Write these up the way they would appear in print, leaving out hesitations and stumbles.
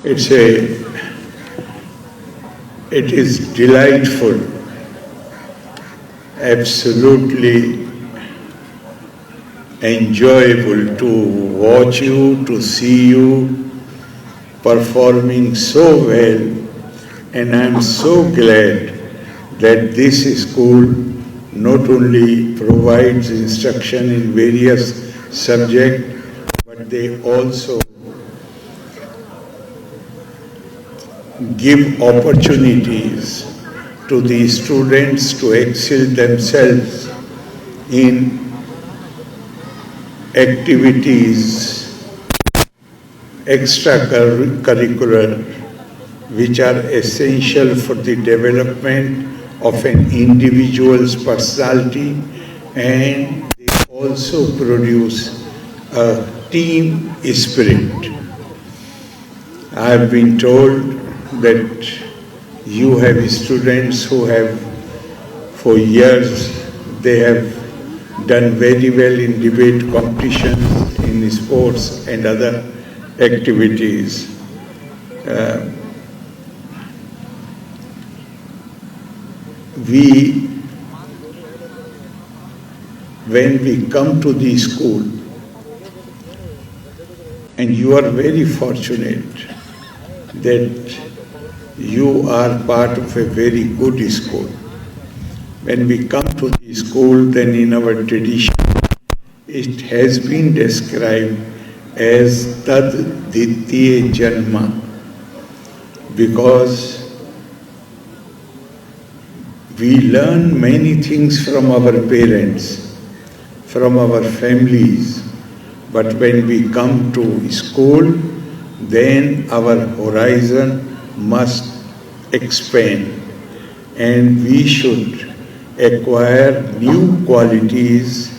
It's a, it is delightful, absolutely enjoyable to watch you, to see you performing so well, and I am so glad that this school not only provides instruction in various subjects, but they also give opportunities to the students to excel themselves in activities extracurricular which are essential for the development of an individual's personality, and they also produce a team spirit. I have been told that you have students who have, for years, they have done very well in debate competitions, in sports and other activities. When we come to the school, and you are very fortunate that you are part of a very good school. When we come to the school, then in our tradition, it has been described as Tad Ditya Janma, because we learn many things from our parents, from our families, but when we come to school, then our horizon must expand, and we should acquire new qualities,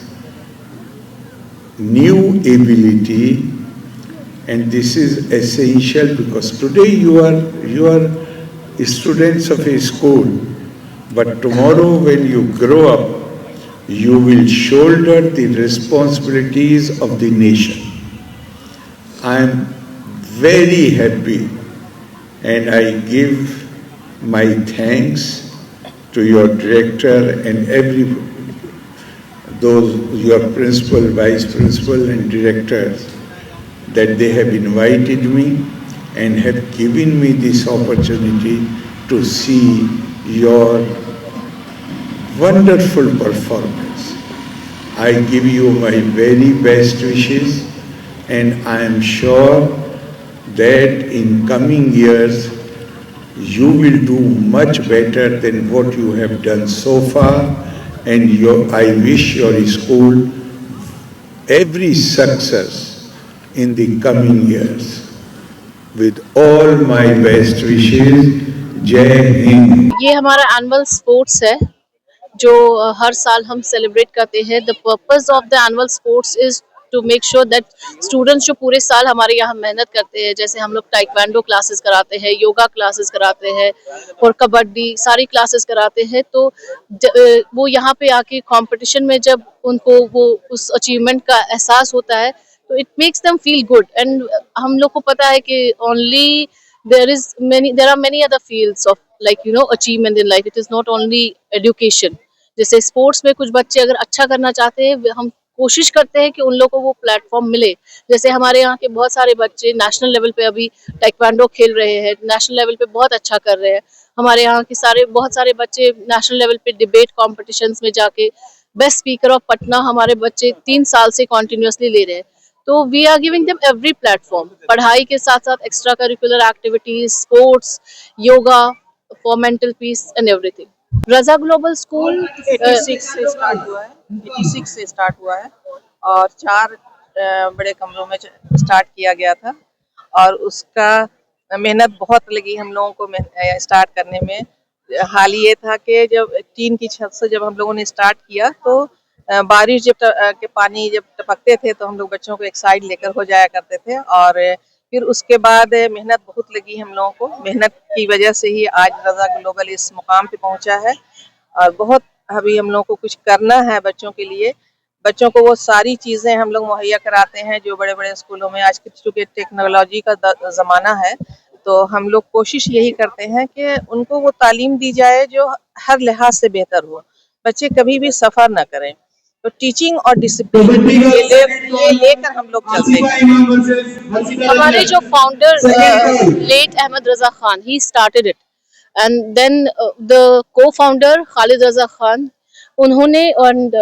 new ability, and this is essential because today you are students of a school, but tomorrow when you grow up, you will shoulder the responsibilities of the nation. I am very happy, and I give my thanks to your director and those your principal, vice principal and directors, that they have invited me and have given me this opportunity to see your wonderful performance. I give you my very best wishes, and I am sure that in coming years you will do much better than what you have done so far, and I wish your school every success in the coming years. With all my best wishes, Jai Hind. ये हमारा annual sports है जो हर साल हम celebrate करते हैं। The purpose of the annual sports is to make sure that students जो पूरे साल हमारे यहाँ मेहनत करते हैं, जैसे हम लोग टाइक्वांडो क्लासेस कराते हैं, योगा क्लासेस कराते हैं और कबड्डी सारी क्लासेस कराते हैं, तो वो यहाँ पे आके कंपटीशन में जब उनको वो उस अचीवमेंट का एहसास होता है तो it makes them feel good. And हम लोग को पता है कि only there are many other fields of achievement in life. It is not only education. जैसे स्पोर्ट्स में कुछ बच्चे अगर अच्छा करना चाहते हैं, हम कोशिश करते हैं कि उन लोगों को वो प्लेटफॉर्म मिले। जैसे हमारे यहाँ के बहुत सारे बच्चे नेशनल लेवल पे अभी टाइक्वांडो खेल रहे हैं, नेशनल लेवल पे बहुत अच्छा कर रहे हैं। हमारे यहाँ के बहुत सारे बच्चे नेशनल लेवल पे डिबेट कॉम्पिटिशन्स में जाके बेस्ट स्पीकर ऑफ पटना हमारे बच्चे 3 साल से कॉन्टिन्यूसली ले रहे हैं। तो we are giving them every platform, पढ़ाई के साथ साथ extra curricular activities, sports, yoga for mental peace and everything. Raza global school 86 से स्टार्ट हुआ है, 86 से स्टार्ट हुआ है और 4 बड़े कमरों में स्टार्ट किया गया था, और उसका मेहनत बहुत लगी हम लोगों को स्टार्ट करने में। हाल ये था कि जब टीन की छत से जब हम लोगों ने स्टार्ट किया तो बारिश जब के पानी जब टपकते थे तो हम लोग बच्चों को एक साइड लेकर हो जाया करते थे, और फिर उसके बाद मेहनत बहुत लगी हम लोगों को। मेहनत की वजह से ही आज रजा ग्लोबल इस मुकाम पे पहुंचा है, और बहुत अभी हम लोगों को कुछ करना है बच्चों के लिए। बच्चों को वो सारी चीज़ें हम लोग मुहैया कराते हैं जो बड़े बड़े स्कूलों में आज की, चूँकि टेक्नोलॉजी का ज़माना है, तो हम लोग कोशिश यही करते हैं कि उनको वो तालीम दी जाए जो हर लिहाज से बेहतर हो, बच्चे कभी भी सफ़र ना करें। तो टीचिंग और डिसिप्लिन ये लेकर हम लोग चलते हैं। हमारे जो founder late Ahmed Raza Khan, he started it, and then the co-founder Khalid Raza Khan, उन्होंने, एंड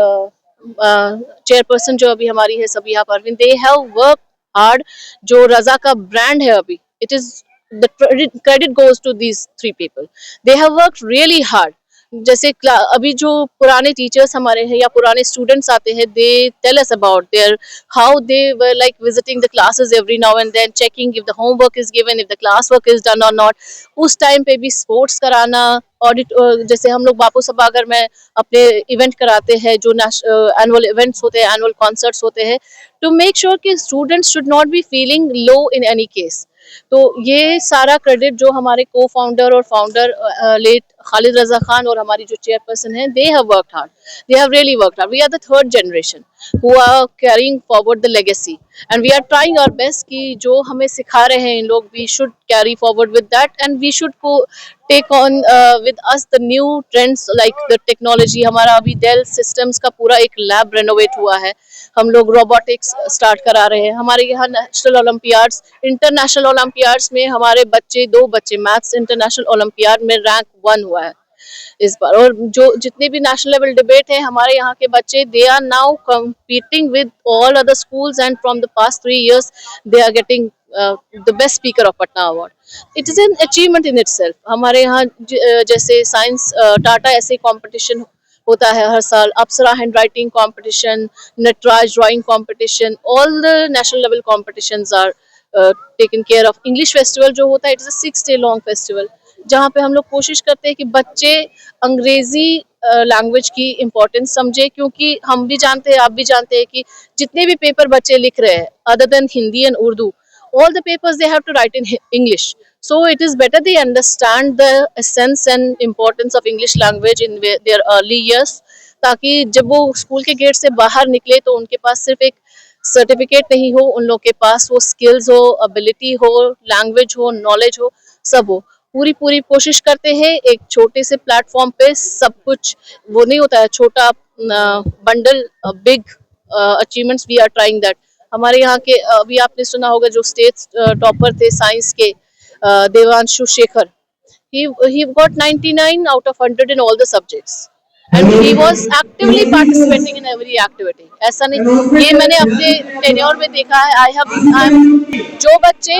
चेयरपर्सन जो अभी हमारी है Sabiha Parveen, they have work hard. जो रजा का ब्रांड है अभी, it is the credit goes to these 3 people. They have worked really hard. जैसे अभी जो पुराने टीचर्स हमारे हैं या पुराने स्टूडेंट्स आते हैं, they tell us about their how they were like visiting the classes every now and then, checking if the homework is given, if the class work is done और नॉट। उस time पे भी sports कराना, audit, जैसे हम लोग बापू सभागार में अपने इवेंट कराते हैं, जो एनुअल इवेंट्स होते हैं, एनुअल कॉन्सर्ट्स होते हैं, टू मेक श्योर कि students should not be feeling low in any case. तो ये सारा क्रेडिट जो हमारे को फाउंडर और फाउंडर लेट खालिद रजा खान और हमारी जो चेयरपर्सन है, they have worked hard, they have really worked hard. We are the third generation who are carrying forward the legacy, and we are trying our best कि जो हमें सिखा रहे हैं इन लोग, we should carry forward with that, and we should take on with us the new trends like the technology. हमारा अभी डेल सिस्टम्स का पूरा एक लैब रेनोवेट हुआ है, हम लोग रोबोटिक्स स्टार्ट करा रहे हैं। हमारे यहाँ नेशनल ओलंपियाड्स, इंटरनेशनल ओलंपियाड्स में हमारे बच्चे, 2 बच्चे मैथ्स इंटरनेशनल ओलंपियाड में रैंक 1 हुआ है इस बार। और जो जितने भी नेशनल लेवल डिबेट है, हमारे यहाँ के बच्चे, they are now competing with all other schools, and from the past 3 years they are getting the best speaker of Patna award. It is an achievement in itself. हमारे यहाँ जैसे science Tata ऐसे competition होता है हर साल, Apsara hand writing competition, Nataraj drawing competition, all the national level competitions are taken care of. English festival जो होता है, it is a 6 day long festival, जहाँ पे हम लोग कोशिश करते हैं कि बच्चे अंग्रेजी लैंग्वेज की इम्पोर्टेंस समझे, क्योंकि हम भी जानते हैं, आप भी जानते हैं कि जितने भी पेपर बच्चे लिख रहे हैं other than Hindi and Urdu, all the papers they have to write in English. So it is better they understand the essence and importance of English language in their early years, ताकि जब वो स्कूल के gate से बाहर निकले तो उनके पास सिर्फ एक सर्टिफिकेट नहीं हो, उन लोग के पास वो स्किल्स हो, एबिलिटी हो, लैंग्वेज हो, नॉलेज हो, सब हो। पूरी कोशिश करते हैं एक छोटे से प्लेटफॉर्म पे सब कुछ, वो नहीं होता है छोटा bundle big achievements, we are trying that. हमारे यहाँ के अभी आपने सुना होगा जो स्टेट टॉपर थे साइंस के, Devanshu Shekhar, he got 99 out of 100 in all the subjects and he was actively participating in every activity. ऐसा नहीं, ये मैंने अपने टेन्योर में देखा है। जो बच्चे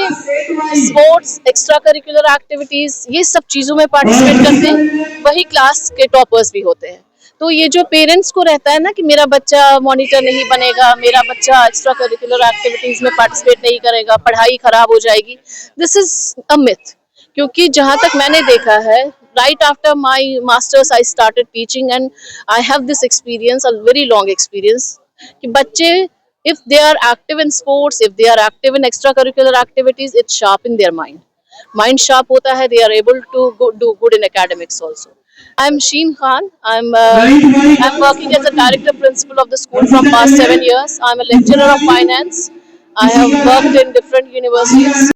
स्पोर्ट्स, एक्स्ट्रा करिकुलर एक्टिविटीज, ये सब चीजों में पार्टिसिपेट करते हैं, वही क्लास के टॉपर्स भी होते हैं। तो ये जो पेरेंट्स को रहता है ना कि मेरा बच्चा मॉनिटर नहीं बनेगा, मेरा बच्चा एक्स्ट्रा करिकुलर एक्टिविटीज में पार्टिसिपेट नहीं करेगा, पढ़ाई खराब हो जाएगी, दिस इज अ मिथ। क्योंकि जहाँ तक मैंने देखा है, right after my masters I started teaching and I have this experience, a very long experience, कि बच्चे if they are active in sports, if they are active in extracurricular activities, it sharpen their mind sharp होता है, they are able to do good in academics also. I'm Sheen Khan. I'm working as a director principal of the school from past 7 years. I'm a lecturer of finance. I have worked in different universities.